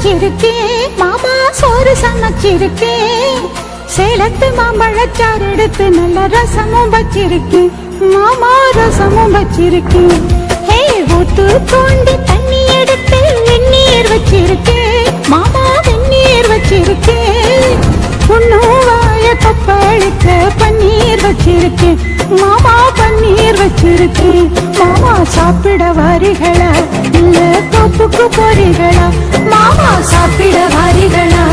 சமைச்சிருக்கேன் மாமா சோறு சமைச்சிருக்கேன் சேலத்து மாம்பழச்சாறு எடுத்து நல்ல ரசமும் வச்சிருக்கேன் மாமா ரசமும் வச்சிருக்கேன் ஹே ஊத்து தோண்டி தண்ணி எடுத்து வெந்நீர் வச்சிருக்கேன் மாமா வெந்நீர் வச்சிருக்கேன் உன்னும் வாய கொப்பளிக்க பன்னீர் வச்சிருக்கேன் மாமா பன்னீர் வச்சிருக்கேன் மாமா சாப்பிட வாரிகளா இல்ல தோப்புக்கு போறீங்களா மாமா சாப்பிட வாரிகளா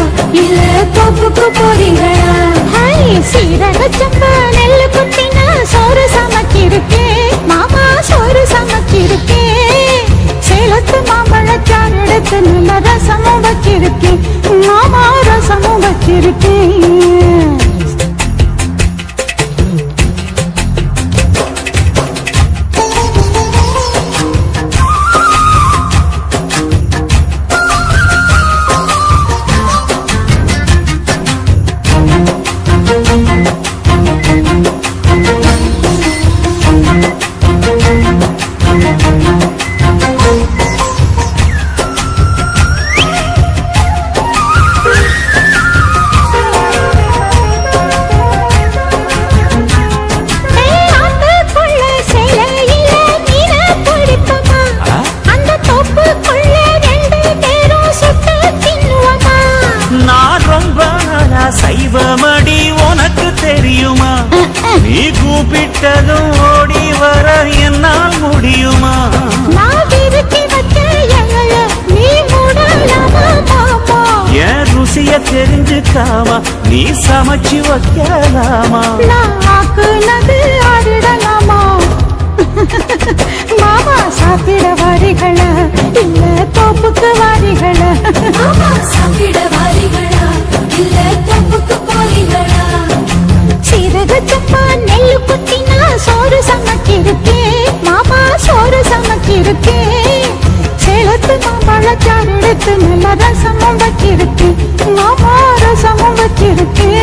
இல்ல தோப்புக்கு போறீங்களா ஹாய் சீரக சம்பா நெல்லு குட்டினா சோறு சமைச்சிருக்கேன் மாமா சோறு சமைச்சிருக்கேன் சேலத்து மாம்பழச்சாறு எடுத்து நல்ல ரசமும் வச்சிருக்கேன் மாமா ரசமும் வச்சிருக்கேன் சைவமடி உனக்கு தெரியுமா நீ கூப்பிட்டதும் ஓடி வர என்னால் முடியுமா என் ருசிய தெரிஞ்சுக்காமா நீ சமைச்சு வைக்கலாமா ஆடிடலாமா மாமா சாப்பிட வாரிகளா இல்ல தோப்புக்கு வாரிகளா சாப்பிட வாரிகளா இல்ல தோப்புக்கு போறீங்களா சீரக சப்பா நெல்லு குட்டினா சோறு சமைச்சிருக்கேன் மாமா சோறு சமைச்சிருக்கேன் சேலத்து மாம்பழச்சாறு எடுத்து நல்ல ரசமும் வச்சிருக்கேன் மாமா ரசமும் வச்சிருக்கேன்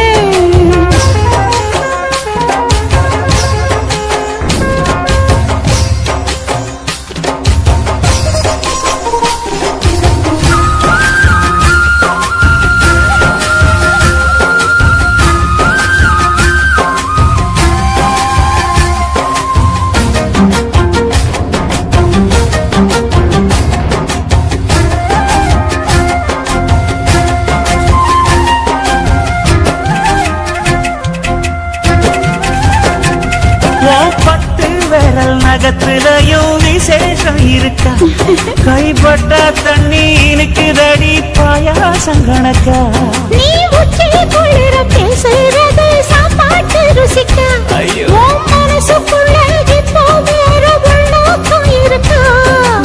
நகத்திலையும் விசேஷம் இருக்கா கைப்பட்ட தண்ணி இனிக்குதடி பாயாசம் கணக்கா நீ உச்சி குளிர பேசுறது சாப்பாட்டு ருசிக்கா மனசுக்குள்ள இப்போ வேற உள்நோக்கம் இருக்கா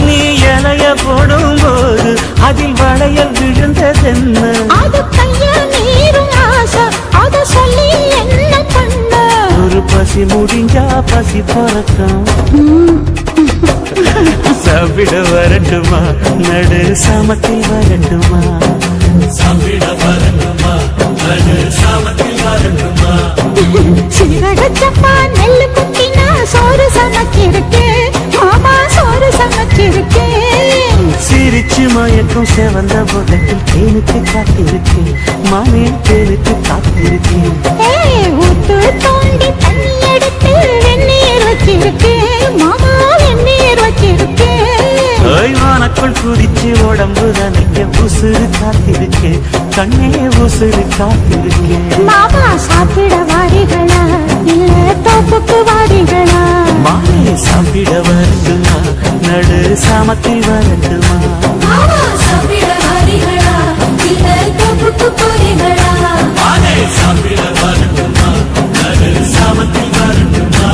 நீ இலைய போடும்போது அதில் வளையல் விழுந்ததென்ன அது கைய நீரும் ஆசை அத சொல்லி என்ன பண்ண ஒரு பசி முடிஞ்சா பசி பறக்கும் சாப்பிட வரட்டுமா நடு சாமத்தில் வரட்டுமா சாப்பிட வரட்டுமா நடு சாமத்தில் வரட்டுமா சீரக சப்பா நெல்லு குட்டினா சோறு சமைச்சிருக்கேன் மாமா சோறு சமைச்சிருக்கேன் சிரிச்சு மயக்கும் செவந்த புதத்தில் தேனுக்கு காத்திருக்கேன் மாமே தேனுக்கு காத்திருக்கேன் ஊத்து தோண்டி தண்ணி எடுத்து வெந்நீர் வச்சிருக்கேன் மாமா வெந்நீர் வச்சிருக்கேன் வானக்குள் குதிச்சு உடம்பு நனைக்க உசுறு காத்திருக்கேன் கண்ணே உசுறு காத்திருக்கேன் மாமா சாப்பிட வாரிகளா இல்ல தோப்புக்கு வாரிகளா மாமே சாப்பிட வரட்டுமா நடு சாமத்தில் வரட்டுமா சாப்பிட வாரிகளா இல்ல தோப்புக்கு போறீங்களா மாமே சாப்பிட வரட்டுமா நடு சாமத்தில் வரட்டுமா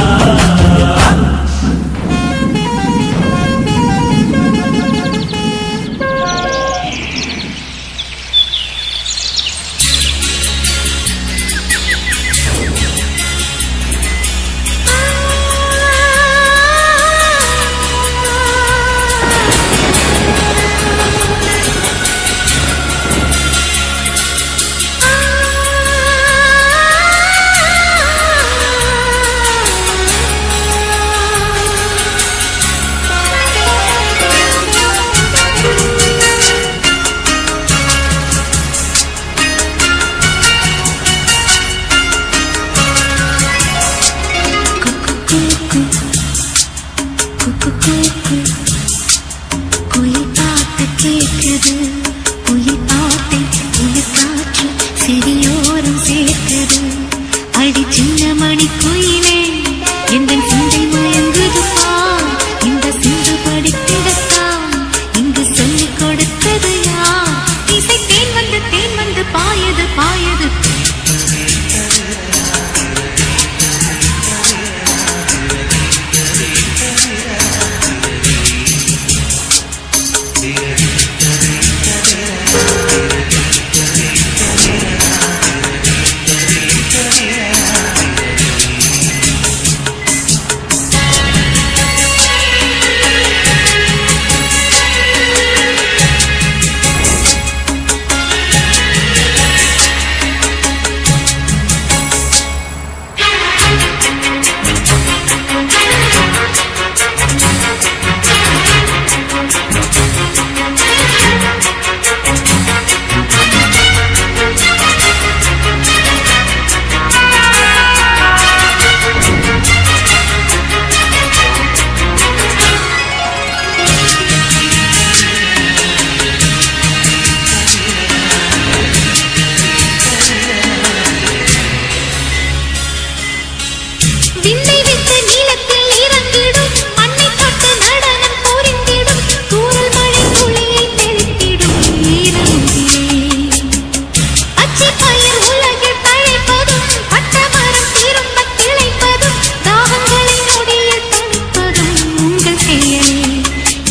மணி குயிலே எந்தன் சிந்தை மயங்குது பார் இந்த சிந்து படித்திடத்தான் இங்கு சொல்லிக் கொடுத்தது யார் இசை தேன் வந்து பாயது பாயது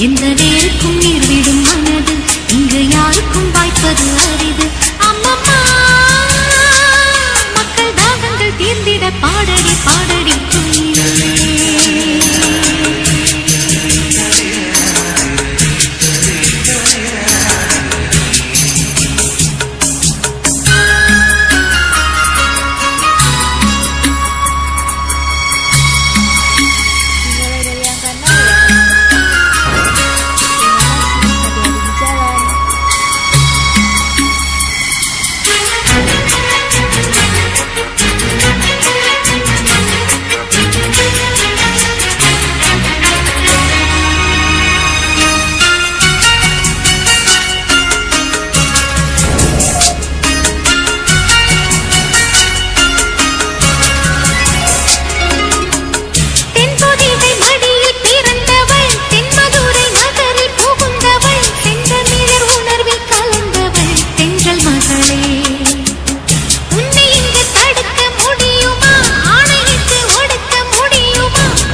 இந்த நேருக்கும் நீர் விடும் மனது இங்கு யாருக்கும் வாய்ப்பது அரிது அம்மம்மா மக்கள் தாகங்கள் தீர்ந்திட பாடடி பாடடி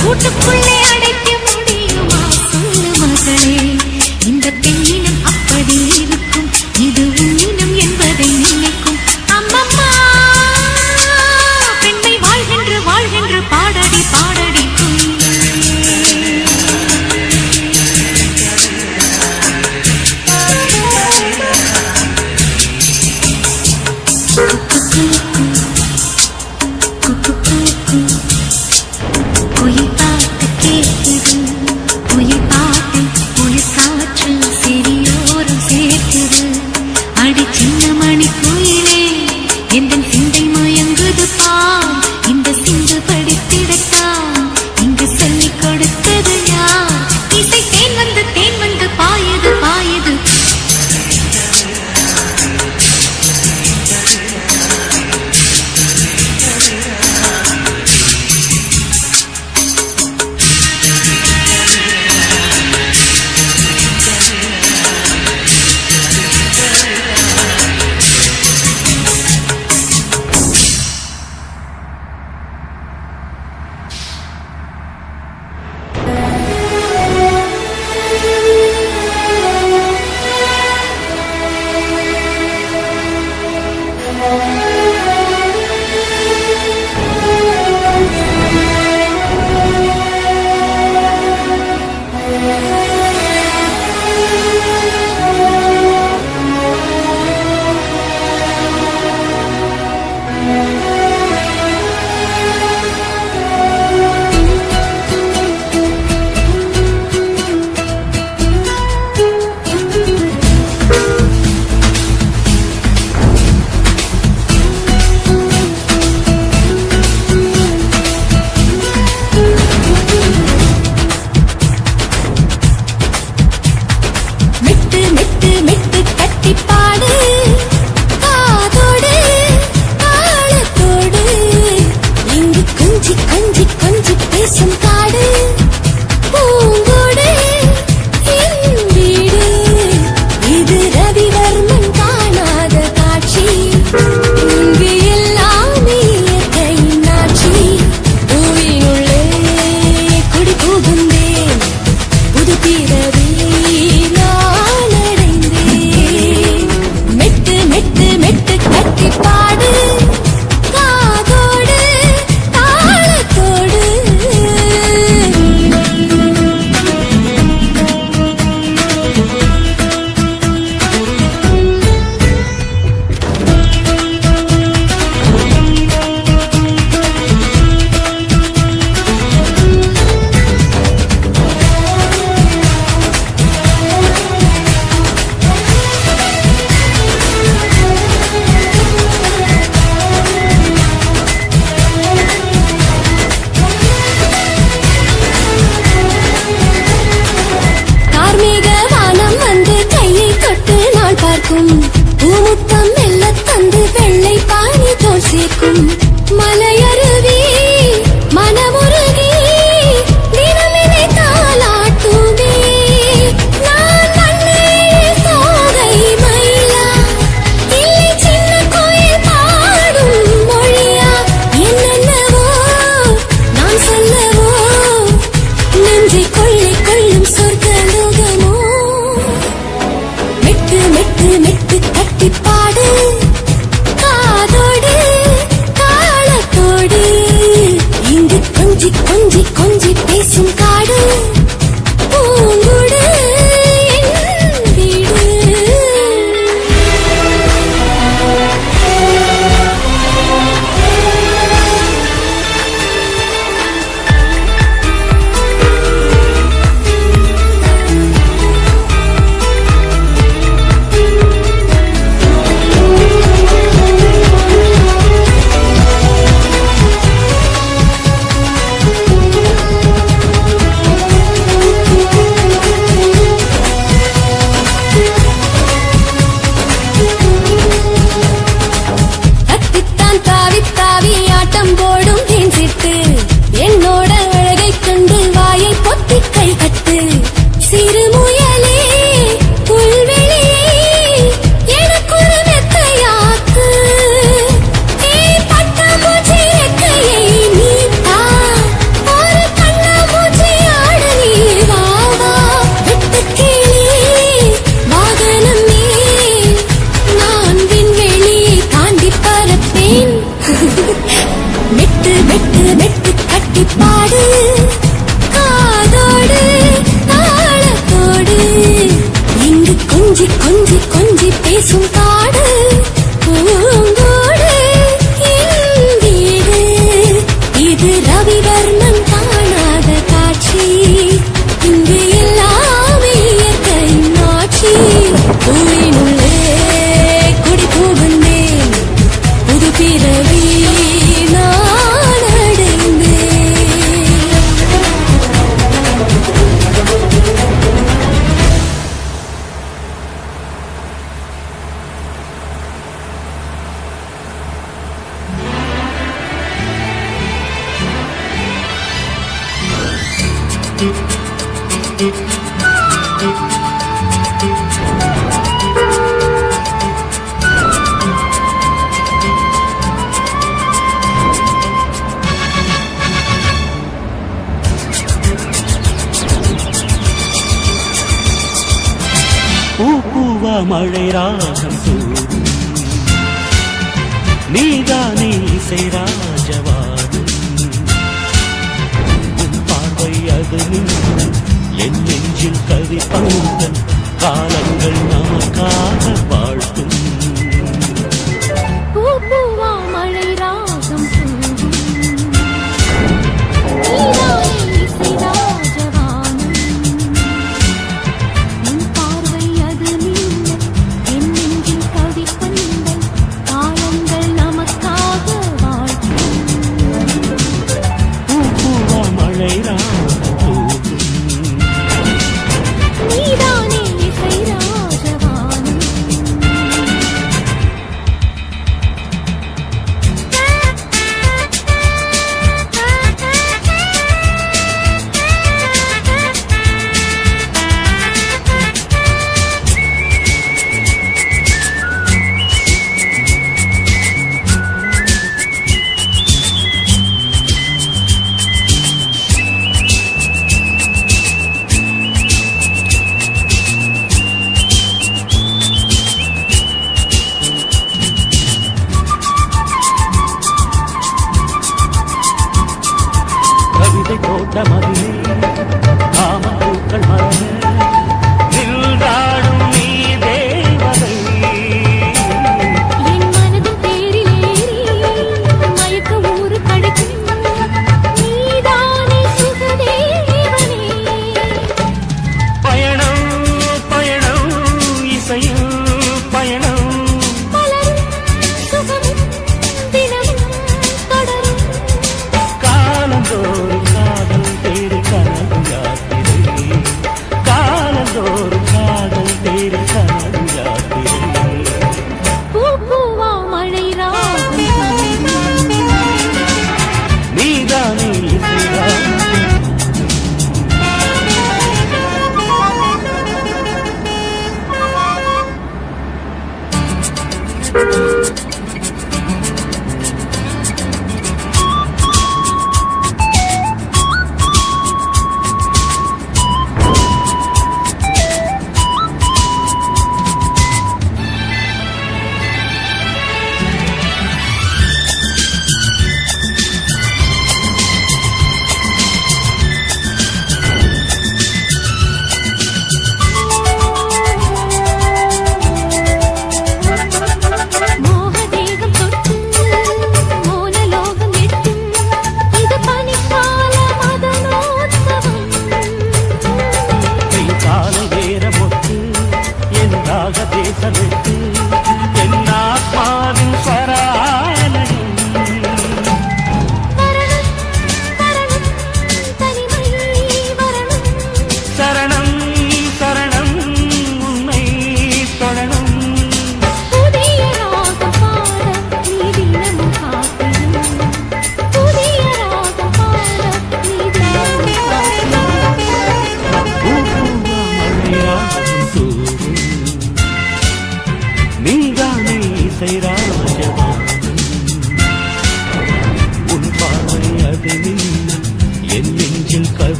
கூட்டுக்குள்ளே அடைக்க முடியுமா சொல்லு மகளே இந்த பெண்ணினம் அப்படி இருக்கும் இது உன்னினம் என்பதை நினைக்கும் அம்மம்மா பெண்ணை வாழ்கின்ற பாடடி பாடடி குயில் பாட்டு கேட்குது குயில் பாட்டு குளிர் காற்று செவியோரம் சேர்க்குது அடி சின்ன மணி குயிலே எந்தன் சிந்தை மயங்குது பார் இந்த சிந்து படித்திடத்தான் இங்கு சொல்லிக் கொடுத்தது யார் இசை தேன் வந்து பாயது பாயது பாடும் மலையருவி மனமுருகி தினமினை தாலாட்டுமே. நான் மண்ணில் சோகை மயிலா இல்லை சின்ன கோயில் பாடும் மொழியா என்னென்னவோ நான் சொல்லவோ நன்றி கொள்ளை கொள்ளும் சொர்க்கலோகமோ. மெட்டு மெட்டு மெட்டு கட்டி பாடு காதோடு தாளத்தோடு இங்கு கொஞ்சி கொஞ்சி கொஞ்சி பேசும் காடு பூங்குடு என் வீடு. தத்தித்தான் தாவி தாவி ஆட்டம் போடும் தேன் சிட்டு என்னோட அழகை கண்டு வாயை பொத்தி கை கட்டு. சிறு முயலே புல்வெளியே எனக்கொரு மெத்தையாக்கு. பட்டாம்பூச்சி ரெக்கையை நீட்டா ஒரு கண்ணாமூச்சி ஆட நீ வா வா. வெட்டுக்கிளி வாகனமே நான் விண்வெளியை தாண்டி பறப்பேன். மெட்டு மெட்டு மெட்டு கட்டி பாடு காதோடு தாளத்தோடு இங்கு கொஞ்சி கொஞ்சி கொஞ்சி பேசும் காடு பூங்கோடு என் வீடு. இது ரவிவர்மன் காணாத காட்சி இங்கு எல்லாமே இயற்கையின் ஆட்சி. பூவினுள்ளே குடி புகுந்தேன் புது பிறவி நான் அடைந்தேன். பூவா மழை ராகம் தூவும் நீதானே இசை ராஜவானும். உன் பார்வை அது நின்றன் என் நெஞ்சில் கவி பந்தன் காலங்கள் நமக்காக வாழ்த்தும். பூவா மழை ராகம் தூவும் நீதானே இசை ராஜவானும். உன் பார்வை அது மின்னல் என் நெஞ்சில் கவி பந்தல் காலங்கள் நமக்காக வாழ்த்தும். பூவா மழை ராகம் தூவும் நீதானே இசை ராஜவானும்.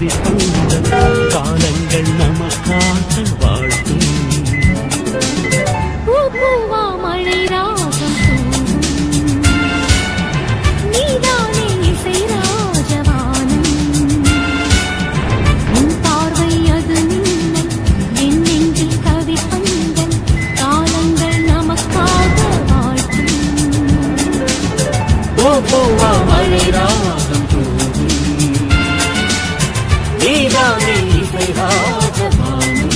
கவிப்பூந்தல் காலங்கள் நமக்காக வாழ்த்தும் பூவா மழை ராகம் தூவும் நீதானே இசை ராஜவானம் உன் பார்வை அது மின்னல் என் நெஞ்சில் கவி பந்தல் காலங்கள் நமக்காக வாழ்த்தும் பூவா மழை ராகம் தூவும் நீதானே இசை ராஜவானம்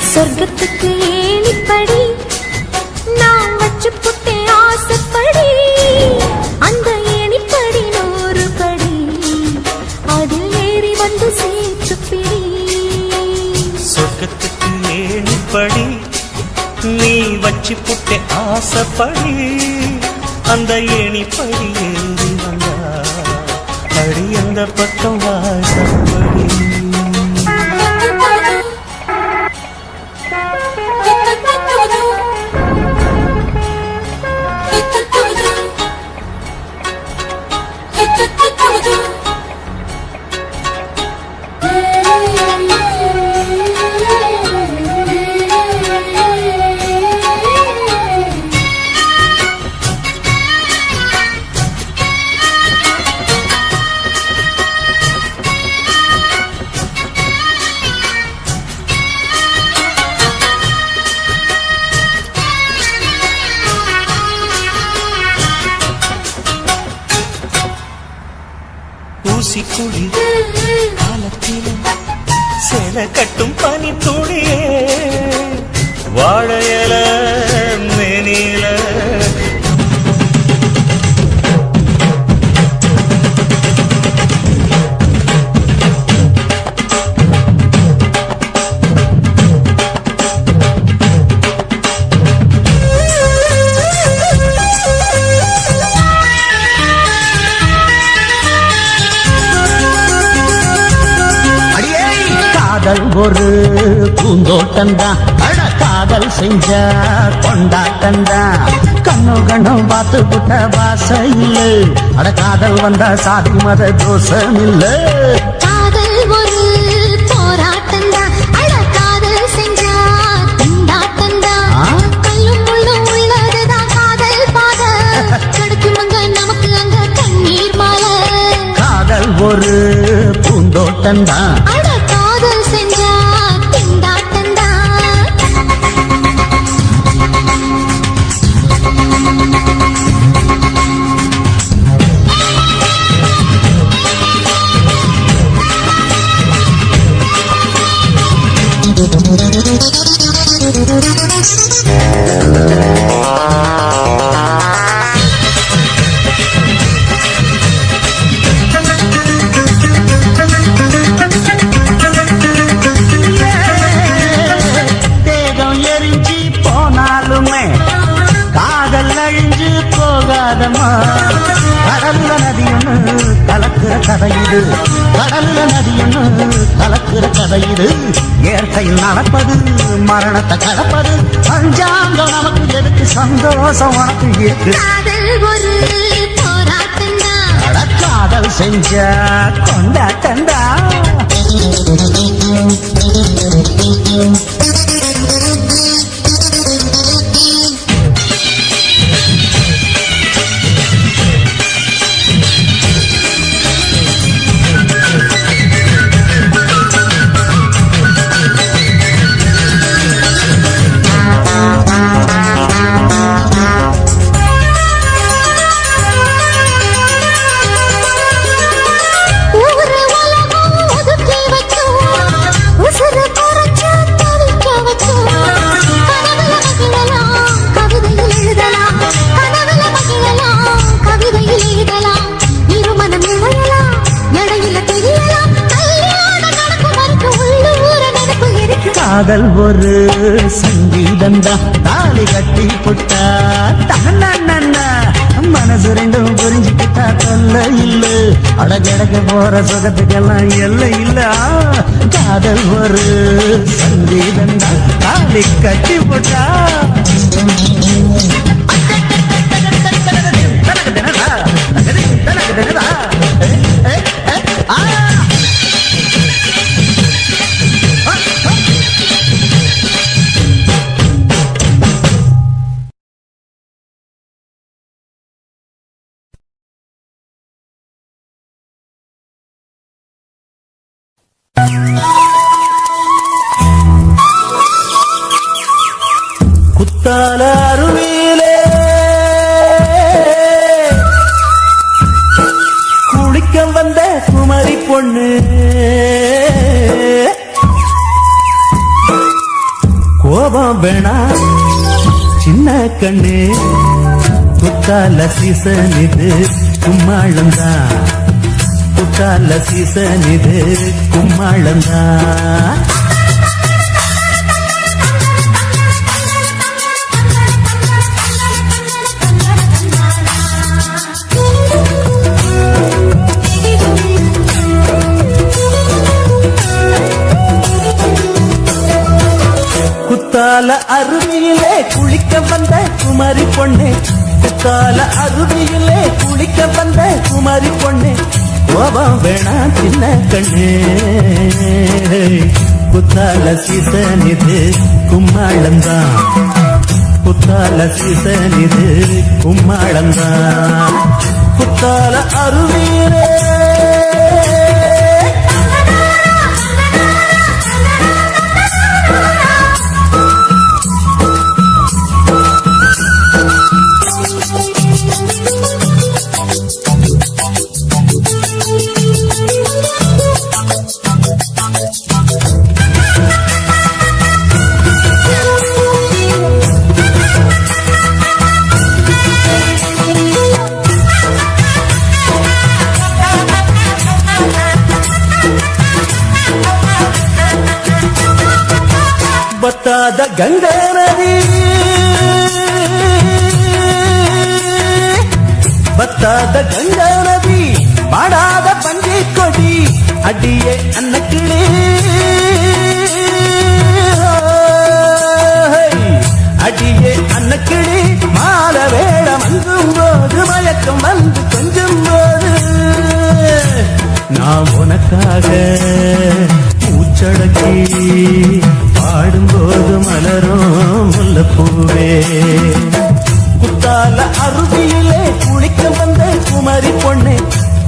சொர்க்கத்துக்கு ஏணிப்படி நான் வச்சு புட்டே ஆசைப்படி அந்த ஏணிப்படி 100 படி அதில் ஏறி வந்து சேற்றுப்பிடி சொர்க்கத்துக்கு ஏணிப்படி நீ வச்சு புட்டே ஆசைப்படி அந்த ஏணிப்படி ஏறி வந்தா அடி அந்த பக்கம் வாசப்படி ஊசி குழி காலத்தில சேல கட்டும் பனி துளியே வாழையல மேனில ஒரு பூந்தோட்டந்தான் அட காதல் செஞ்ச கொண்டாட்டந்தான் கண்ணு கண்ணும் பார்த்து புட்ட வாசையில் அட காதல் வந்த சாதி மத தோஷம் இல்ல காதல் ஒரு போராட்டந்தான் அட காதல் செஞ்சா கொண்டாட்டந்தான் கல்லும் முள்ளும் உள்ளதுதான் காதல் பாத கிடைக்கும் அங்க நமக்கு அங்க கண்ணீர் மாலை காதல் ஒரு பூந்தோட்டந்தான் காதல் செஞ்சா திண்டாட்டந்தா கடல்ல நதியொன்னு கலக்குற கதையுது கடல்ல நதியொன்னு கலக்குற கதையுது இயற்கையில் நடப்பது மரணத்தை கடப்பது பஞ்சாங்கம் நமக்கு எதுக்கு சந்தோஷம் உனக்கு இருக்கு காதல் ஒரு போராட்டந்தா காதல் செஞ்ச கொண்டாட்டந்தா ஊரு உலகம் ஒதுக்கி வச்சு காதல் ஒரு சங்கீதந்தா தாலி கட்டி புட்டா தகன்னா மனசு ரெண்டும் புரிஞ்சுக்கிட்டா தொல்ல இல்ல அடகடக்க போற சுகத்துக்கெல்லாம் எல்லை இல்ல காதல் ஒரு சங்கீதந்தா தாலி கட்டி புட்டா குத்தால அருவியிலே குளிக்க வந்த குமரி பொண்ணு கோபம் வேணா சின்ன கண்ணு குத்தால சீசன் இது கும்மாளந்தான் குத்தால சீசன் இது கும்மாளந்தான் குத்தால அருவியிலே குளிக்க வந்த குமரி பொண்ணு குத்தால அருவியிலே குளிக்க வந்த குமரி பொண்ணு கோபம் வேணா சின்ன கண்ணு குத்தால சீசன் இது கும்மாளந்தான் குத்தால சீசன் இது கும்மாளந்தான் குத்தால அருவியிலே பத்தாத கங்கை நதி பத்தாத கங்கை நதி பாடாத பஞ்சை கொடி அடியே அன்னக்கிளே அடியே அன்னக்கிளி மால வேடம் அங்கும் போது மயக்கம் வந்து கொஞ்சம் போது நான் உனக்காக பூச்சடக்கி பாடும்போது மலரும் முல்லப்பூவே குத்தால அருவியிலே குளிக்க வந்த குமரி பொண்ணு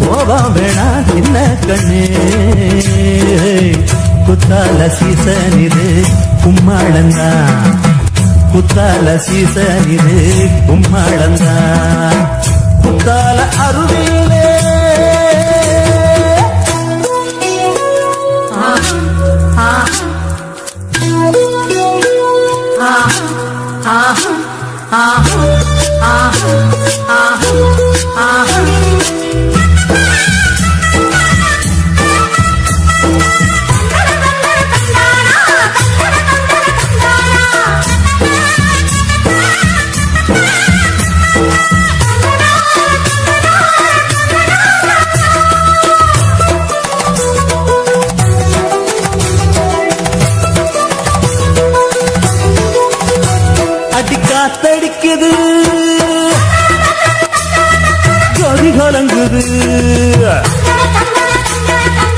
கோபம் வேணா சின்ன கண்ணே குத்தால சீசன் இது கும்மாளந்தான் குத்தால சீசன் இது கும்மாளந்தான் குத்தால அருவியிலே காத்தடிக்குது கொதி கலங்குது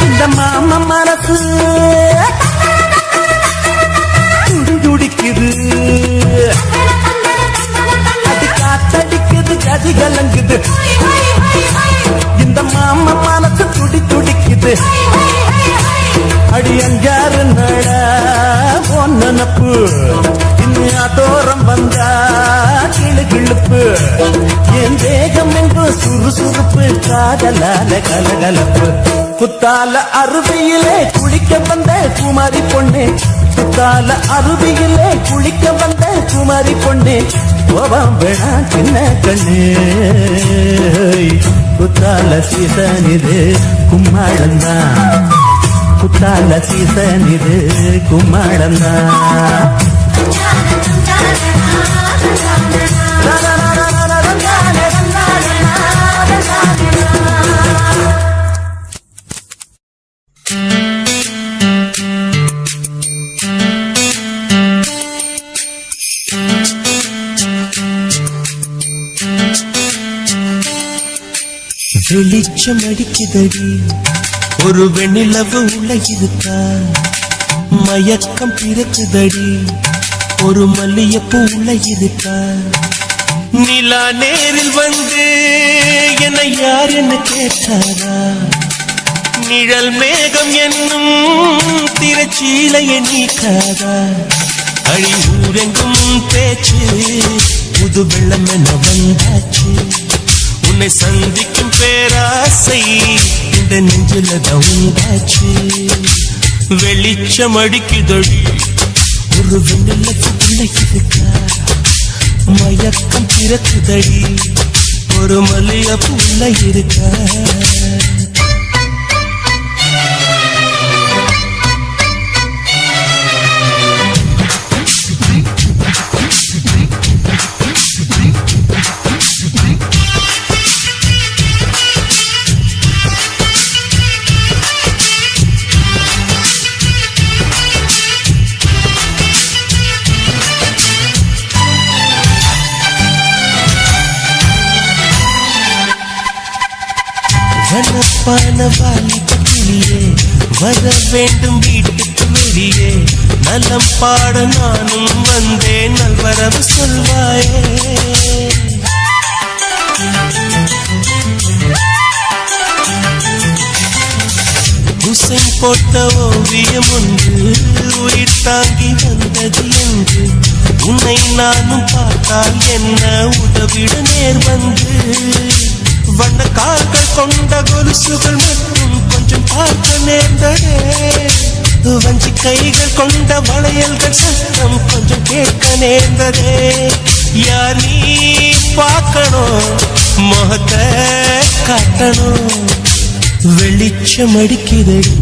இந்த மாமா மனசு துடி துடிக்குது அது காத்தடிக்குது கதி கலங்குது இந்த மாமா மனசு துடி துடிக்குது அடி அஞ்சாறு நட பொன்னப்பு தோரம் வந்தா கிளு கிளுப்பு என் தேகம் என்று சுறுசுறுப்பு காதலால கலகலப்பு குத்தால அருவியிலே குளிக்க வந்த குமரி பொண்ணு குத்தால அருவியிலே குளிக்க வந்த குமரி பொண்ணு கோபம் வேணா சின்ன கண்ணு குத்தால சீசன் இது கும்மாளந்தான் குத்தால சீசன் இது கும்மாளம்தான். வெளிச்சம் அடிக்குதடி ஒரு வெண்ணிலவு உள்ள இருக்கா, மயக்கம் பிறக்குதடி ஒரு மல்லியப்பூ உள்ள இருக்கா. நிலா நேரில் வந்து என்னை யார் என்ன கேட்டாரா, நிழல் மேகம் என்னும் திரைச்சீலையை நீக்காதா. அழி ஊரெங்கும் பேச்சு புது வெள்ளம் என வந்தாச்சு, உன்னை சந்திக்கும் பேராசை இந்த நெஞ்சில உண்டாச்சு. வெளிச்சம் அடிக்குதடி ஒரு வெண்ணிலவுக்குள்ள இருக்கா, மயக்கம் பிறக்குதடி ஒரு மல்லிகைப்பூ உள்ள இருக்கா. வனப்பான வாலிபத்திலே வர வேண்டும் வீட்டுக்கு வெளியே, நலம் பாட நானும் வந்தேன் நல்வரவு சொல்வாயே. குசை போட்ட ஓவியம் ஒன்று உயிர் தாங்கி வந்தது என்று, உன்னை நானும் பார்த்தால் என்ன உதவிட நேர் வந்து. வண்ண கால்கள் கொண்ட கொலுசுகள் மட்டும் கொஞ்சம் பார்க்க நேர்ந்ததே, வஞ்சி கைகள் கொண்ட வளையல்கள் சத்தம் கொஞ்சம் கேட்க நேர்ந்ததே. யார் நீ பார்க்கணும் முகத்தை காட்டணும், வெளிச்சம் அடிக்குதடி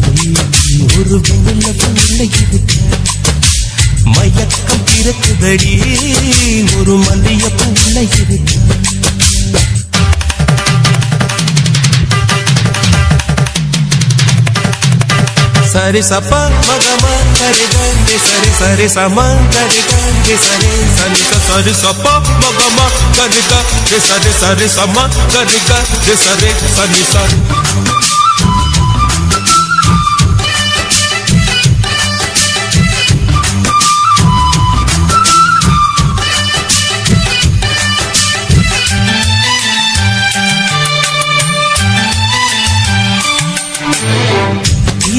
ஒரு வெண்ணிலவு உள்ள இருக்க, மயக்கம் பிறக்குதடி ஒரு மல்லிகைப்பூ உள்ள இருக்க. சரி சப்பா மகமா கரி கரி சரி சரி சமா கரி கரி சரி சரி சரி சப்பா மகமா கரி கரி சரி சரி சமா கரி கரி சரி சரி சரி.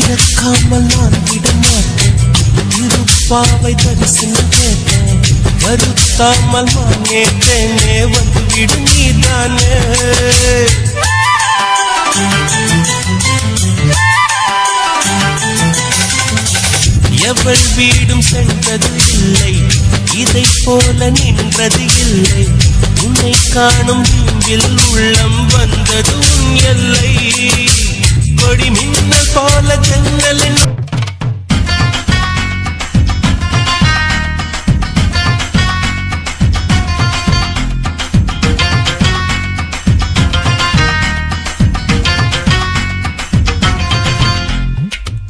இறக்காமல் நான் விட மாட்டேன், இருப்பாவை தரிசனம் கேட்டேன், வருத்தாமல் நான் கேட்டேனே வந்து விடு நீதானே. எவள் வீடும் சென்றது இல்லை, இதை போல நின்றது இல்லை, உன்னை காணும் வீம்பில் உள்ளம் வந்தது உன் எல்லை. கொடி மின்னல் போல ஜன்னலின்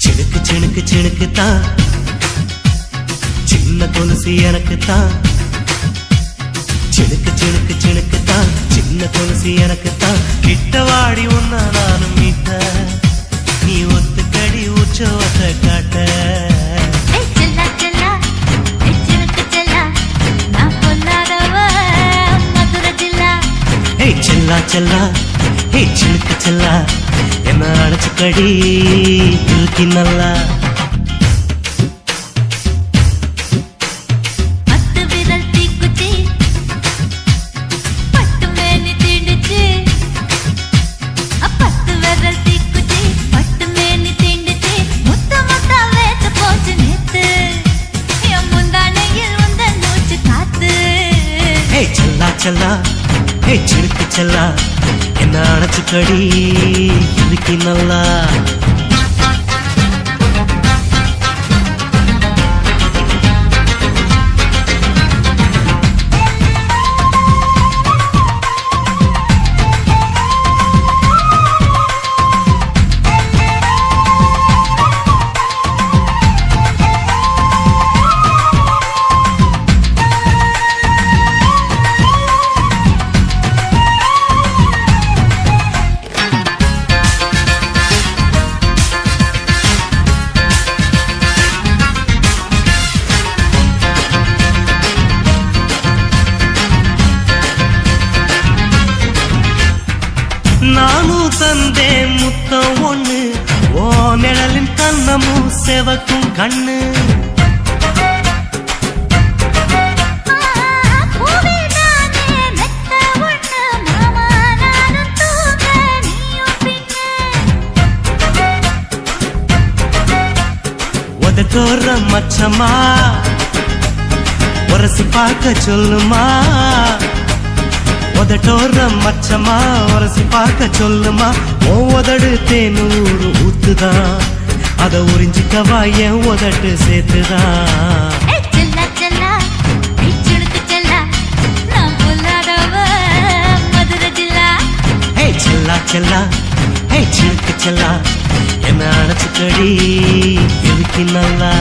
சிலுக்கு சிலுக்கு சிலுக்குத்தான் சின்ன கொலுசு எனக்குத்தான், சிலுக்கு சிலுக்கு சிலுக்குத்தான் சின்ன கொலுசு எனக்குத்தான். கிட்டவாடி உன்னா நானும் மீட்ட, நீ ஒத்துக்கடி உற்சவத்தை காட்ட. செல்லா செல்லா ஹே சிலுக்கு செல்லா என்ன அடைச்சுக்கடி தூக்கி நல்லா. செல்லா ஹே சிலுக்கு செல்லா என்ன அடைச்சுக்கடி இதுக்கு நல்லா. முத்தம் ஒண்ணு ஓ நிழலின் கண்ணமும் செவக்கும் கண்ணு உதட்டோர மச்சமா உரசி பார்க்க சொல்லுமா உதட்டோர மச்சமா உரசி பார்க்க சொல்லுமா ஓ உதடு தேனூறு ஊத்துதான் அத உறிஞ்சிக்கவா என் உதட்டு சேர்த்துதான் செல்லா செல்லா ஹே சிலுக்கு செல்லா என்ன அணைச்சுக்கடி இருக்கு நல்லா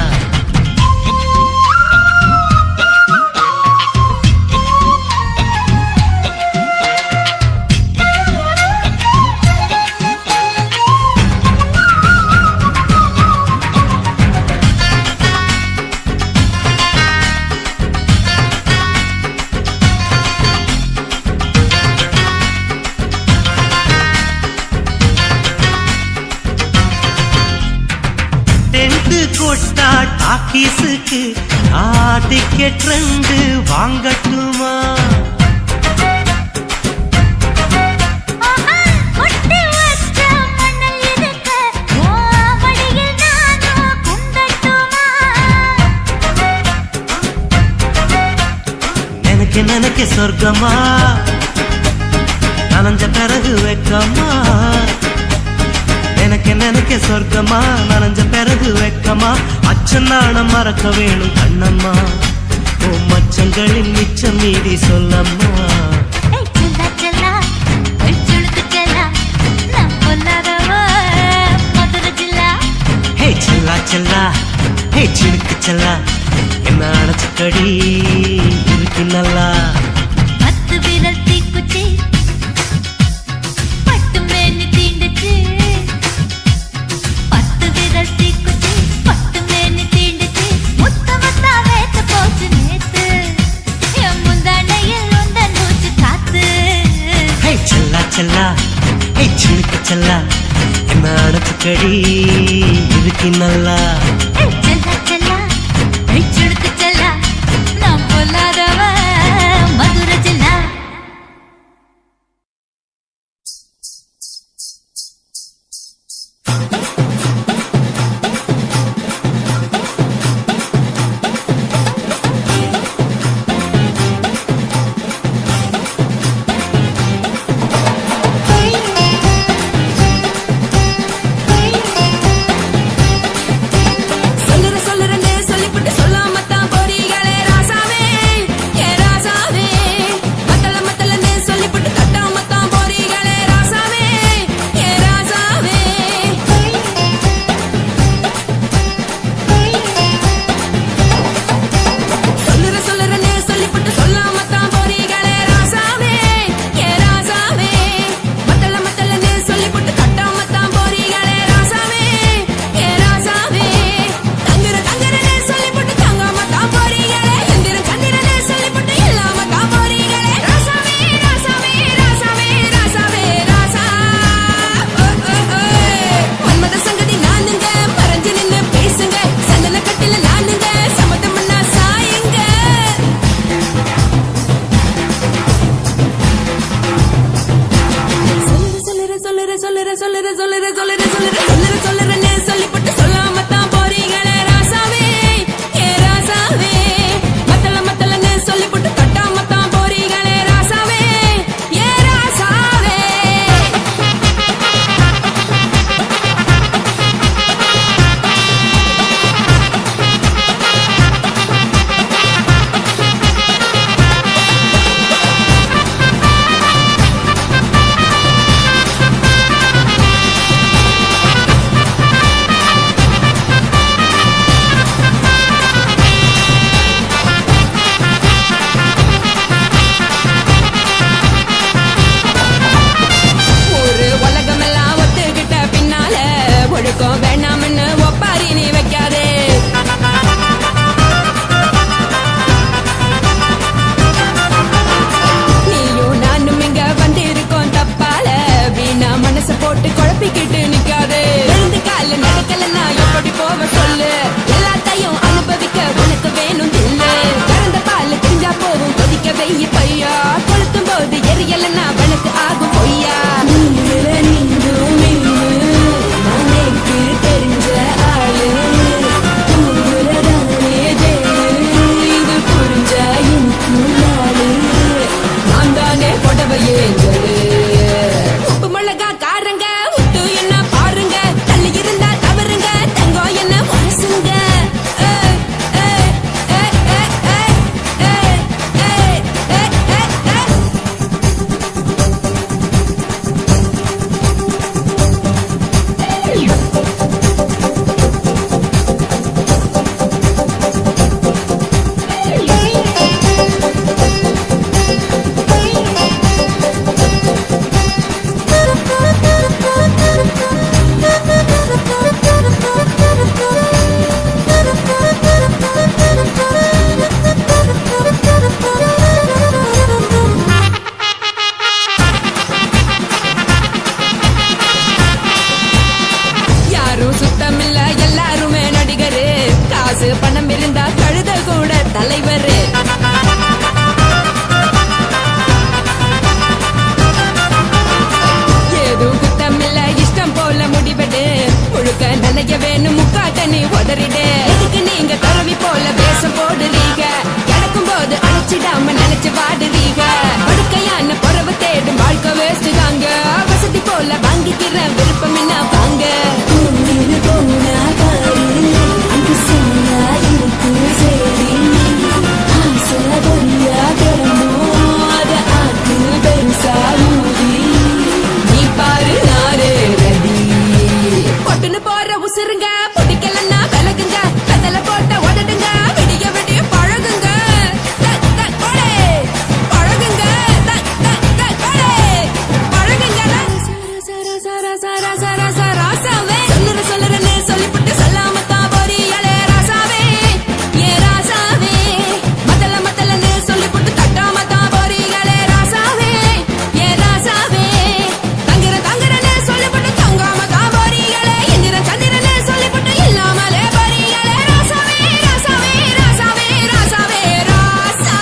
கொட்டா டாக்கீஸுக்கு டிக்கெட் 2 வாங்கட்டுமா நினைக்க சொர்க்கமா நனைஞ்ச பிறகு வெக்கமா நினைக்க சொர்க்கமா நனைஞ்ச பிறகு வெக்கமா அச்சநாணம் மறக்க வேணும் கண்ணம்மா ஓ மச்சங்களின் மிச்சம் மீதி சொல்லம்மா ஹே செல்லா செல்லா ஹே சிலுக்கு செல்லா என்ன அணைச்சுக்கடி இருக்கு நல்லா செல்லா ஹே சிலுக்கு செல்லா என்ன அணைச்சுக்கடி இருக்கு நல்லா காசு பணம் இருந்தா கழுத கூட தலைவர். ஏதும் குத்தமில்ல இஷ்டம் போல முடிவெடு. முழுக்க நினைக்க வேணும் முக்காட்ட நீ உதறிடு. இதுக்கு நீங்க தரவி போல வேஷம் போடுறீங்க. கிடக்கும் போது அழைச்சிடாம நினைச்சு வாடுறீங்க. படுக்கையான பொறவை தேடும் வாழ்க்கை வேஸ்ட் தாங்க. வசதி போல வாங்கிக்கிற விருப்பம் என்ன வாங்க. நீ பாரு நாரே ரெடி. பொட்டுன்னு போற உசுருங்க பிடிக்கலன்னா விலகுங்க. கதல போட்ட உதடுங்க விடிய விடிய பழகுங்க. பழகுங்க பழகுங்க. ராசாவே சொல்லுறன்னு சொல்லிவிட்டு சொல்லாமத்தான் போறியலே ராசாவே. ஏ ராசாவே மத்தலன்னு சொல்லிவிட்டு தட்டாமத்தான் போறீங்களே ராசாவே. ஏ ராசாவே தங்குறன்னு சொல்லிவிட்டு தங்காமத்தான் போறீங்களே. இந்திர சந்திரன்னு சொல்லிவிட்டு இல்லாமலே போறீங்களே ராசாவே. ராசாவே ராசாவே ராசாவே ராசா.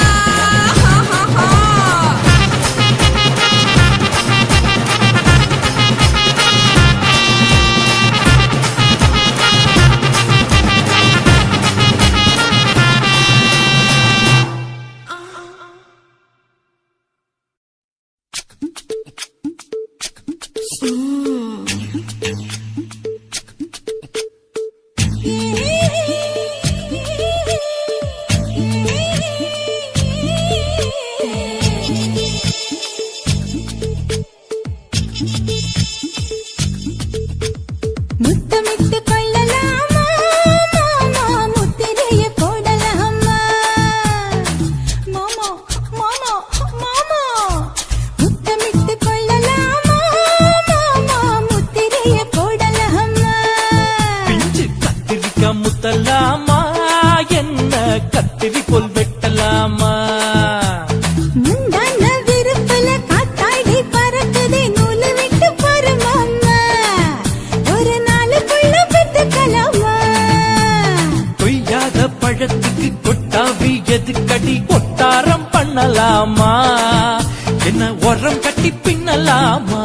முத்தமிட்டு கொள்ளலாமா மாமா முத்திரைய போடலாமா. மாமா மாமா மாமா முத்தமிட்டு கொள்ளலாமா மாமா முத்திரைய போடலாமா. பிஞ்சு கத்திரிக்கா முத்தலாமா என்ன கத்திரி போல் வெட்டலாமா. முந்தான விருப்பல காத்தாடி பறக்குதே நூலு விட்டு பரமாமா. ஒரு நாளுக்குள்ள பெத்துக்கலாமா. கொய்யாத பழத்துக்கு கொட்டாவி எதுக்கடி ஒட்டாரம் பண்ணலாமா. என்ன உரம் கட்டி பின்னலாமா.